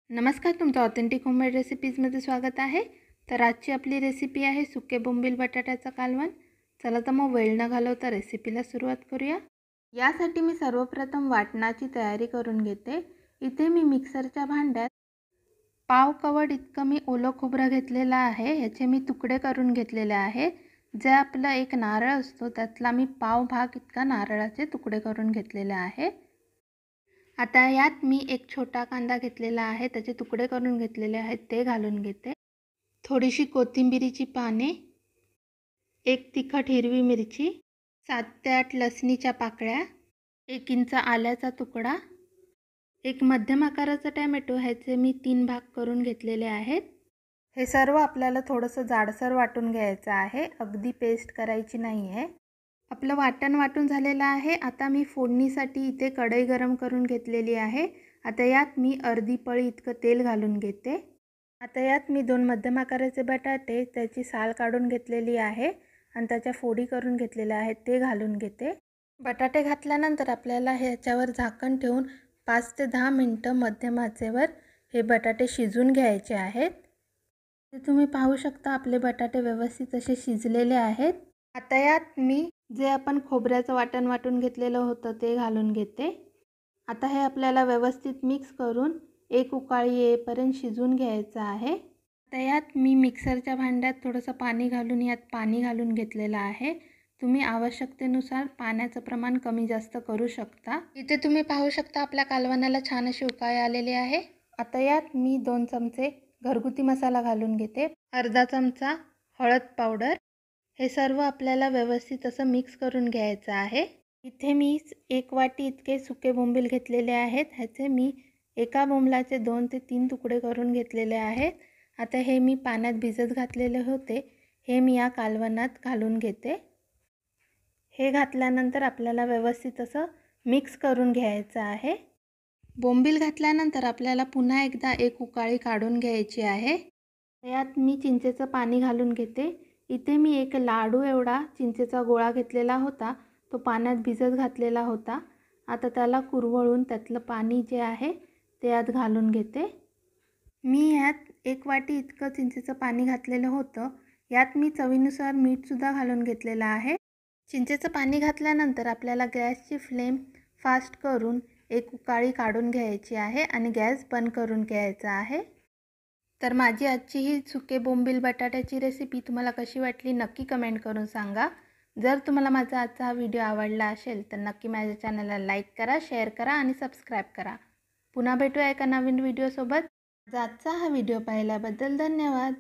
नमस्कार, तुमचं authentic homemade रेसिपीजमध्ये स्वागत आहे। तर आजची आपली रेसिपी आहे सुके बोंबील बटाट्याचं कालवण। चला तर मग वेळ न घालवता रेसिपीला सुरुवात करूया। यासाठी मी सर्वप्रथम वाटणाची तयारी करून घेते। इथे मी मिक्सरच्या भांड्यात पाव कवड इतकं मी ओलं खोबरं घेतलेलं आहे। याचे मी तुकडे करून घेतलेले आहे। जे आपला एक नारळ असतो त्यातला मी पाव भाग इतका नारळाचे तुकडे करून घेतलेले आहे। आता यात मी एक छोटा कांदा घेतलेला आहे, त्याचे तुकडे करून घेतलेले आहेत ते घालून घेते। थोडीशी कोथिंबीरीची पाने, एक तिखट हिरवी मिरची, 7 ते 8 लसणीच्या पाकळ्या, 1 इंच आल्याचा तुकडा, एक मध्यम आकाराचा टोमॅटो ह्याचे मी 3 भाग करून घेतलेले आहेत। हे सर्व आपल्याला थोडंसं जाडसर वाटून घ्यायचं आहे, अगदी पेस्ट करायची नाही आहे। आपलं वाटण वाटून झालेलं आहे। आता मी फोडणीसाठी इथे कढई गरम करून घेतलेली आहे। आता यात मी अर्धी पळी इतकं तेल घालून घेते। आता यात मी 2 मध्यम आकाराचे बटाटे त्याची साल काढून घेतलेली आहे आणि त्याच्या फोडी करून घेतलेल्या आहेत ते घालून घेते। बटाटे घातल्यानंतर आपल्याला ह्याच्यावर झाकण ठेवून 5 ते 10 मिनिटं मध्यम आचेवर हे बटाटे शिजून घ्यायचे आहेत। ते तुम्ही पाहू शकता आपले बटाटे व्यवस्थित असे शिजलेले आहेत। आता यात मी जे आपण खोबऱ्याचं वाटण वाटून घेतलेलं होतं ते घालून घेते। आता हे आपल्याला व्यवस्थित मिक्स करून एक उकाळी येईपर्यंत शिजवून घ्यायचं आहे। आता यात मी मिक्सरच्या भांड्यात थोडंसं पाणी घालून यात पाणी घालून घेतलेलं आहे। तुम्ही आवश्यकतेनुसार पाण्याचं प्रमाण कमी जास्त करू शकता। इथे तुम्ही पाहू शकता आपल्या कालवणाला छान अशी उकळी आलेली आहे। आता यात मी 2 चमचे घरगुती मसाला घालून घेते, अर्धा चमचा हळद पावडर। हे सर्व आपल्याला व्यवस्थित असं मिक्स करून घ्यायचं आहे। इथे मी 1 वाटी इतके सुके बोंबील घेतलेले आहेत। ह्याचे मी एका बोंबलाचे 2 ते 3 तुकडे करून घेतलेले आहेत। आता हे मी पाण्यात भिजत घातलेले होते, हे मी या कालवणात घालून घेते। हे घातल्यानंतर आपल्याला व्यवस्थित असं मिक्स करून घ्यायचं आहे। बोंबील घातल्यानंतर आपल्याला पुन्हा एकदा एक उकाळी काढून घ्यायची आहे। यात मी चिंचेचं पाणी घालून घेते। इथे मी एक लाडू एवढा चिंचेचा गोळा घेतलेला होता, तो पाण्यात भिजत घातलेला होता। आता त्याला कुरवळून त्यातलं पाणी जे आहे ते यात घालून घेते। मी यात 1 वाटी इतकं चिंचेचं पाणी घातलेलं होतं। यात मी चवीनुसार मीठसुद्धा घालून घेतलेलं आहे। चिंचेचं पाणी घातल्यानंतर आपल्याला गॅसची फ्लेम फास्ट करून एक उकाळी काढून घ्यायची आहे आणि गॅस बंद करून घ्यायचा आहे। तर माझी आजची ही सुके बोंबील बटाट्याची रेसिपी तुम्हाला कशी वाटली नक्की कमेंट करून सांगा। जर तुम्हाला माझा आजचा हा व्हिडिओ आवडला असेल तर नक्की माझ्या चॅनलला लाईक करा, शेअर करा आणि सबस्क्राईब करा। पुन्हा भेटूया एका नवीन व्हिडिओसोबत। आजचा हा व्हिडिओ पाहिल्याबद्दल धन्यवाद।